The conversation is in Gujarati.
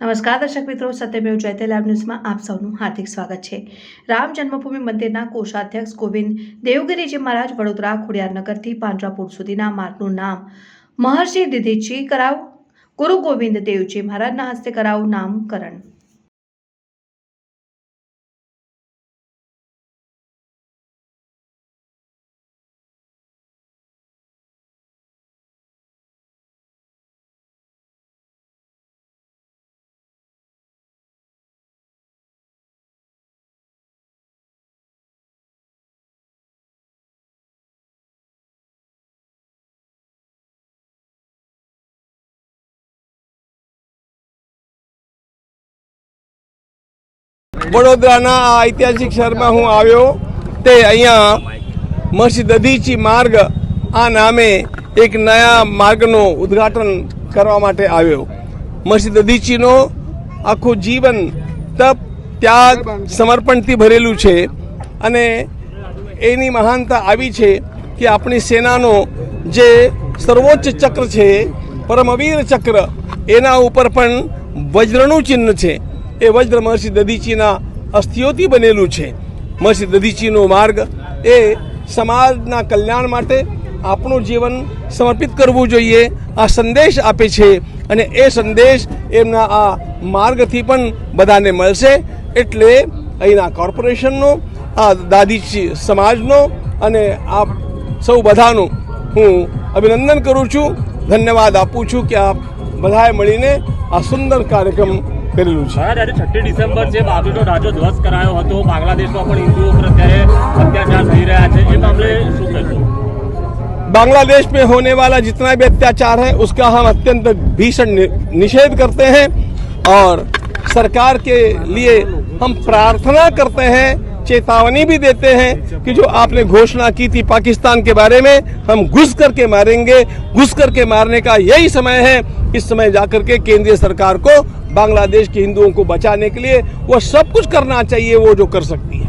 નમસ્કાર દર્શક મિત્રો, સત્યમેવ જયતે લાઈવ ન્યૂઝમાં આપ સૌનું હાર્દિક સ્વાગત છે। રામ જન્મભૂમિ મંદિરના કોષાધ્યક્ષ ગોવિંદ દેવગિરીજી મહારાજ વડોદરા ખોડિયારનગરથી પાંજરાપોળ સુધીના માર્ગનું નામ મહર્ષિ દીધીજી કરાવ ગુરુ ગોવિંદ દેવજી મહારાજના હસ્તે કરાવું નામકરણ। વડોદરાના આ ઐતિહાસિક શહેરમાં હું આવ્યો તે અહીંયા મહર્ષિ દધીચી માર્ગ આ નામે એક નયા માર્ગનું ઉદ્ઘાટન કરવા માટે આવ્યો। મહર્ષિ દધીચીનો આખું જીવન તપ ત્યાગ સમર્પણથી ભરેલું છે અને એની મહાનતા આવી છે કે આપણી સેનાનો જે સર્વોચ્ચ ચક્ર છે પરમવીર ચક્ર એના ઉપર પણ વજ્રનું ચિહ્ન છે। એ વજ્ર મહર્ષિ દધીચીના અસ્થિઓથી બનેલું છે। મહર્ષિ દધીચીનો માર્ગ એ સમાજના કલ્યાણ માટે આપણું જીવન સમર્પિત કરવું જોઈએ આ સંદેશ આપે છે અને એ સંદેશ એમના આ માર્ગથી પણ બધાને મળશે। એટલે અહીંના કોર્પોરેશનનો આ દાદીચી સમાજનો અને આ સૌ બધાનું હું અભિનંદન કરું છું, ધન્યવાદ આપું છું કે આ બધાએ મળીને આ સુંદર કાર્યક્રમ કરેલું છે। આજે 6 ડિસેમ્બર છે, બાબરીનો રાજો ધ્વસ્ત કરાયો હતો। બાંગ્લાદેશમાં પણ હિન્દુઓ પર અત્યારે અત્યાચાર થઈ રહ્યા છે, એ મામલે શું કહેશો? बांग्लादेश में होने वाला जितना भी अत्याचार है उसका हम अत्यंत भीषण निषेध करते हैं और सरकार के लिए हम प्रार्थना करते हैं, चेतावनी भी देते हैं कि जो आपने घोषणा की थी पाकिस्तान के बारे में हम घुस करके मारेंगे। घुस करके मारने का यही समय है। इस समय जाकर के केंद्रीय सरकार को बांग्लादेश के हिंदुओं को बचाने के लिए वो सब कुछ करना चाहिए वो जो कर सकती है।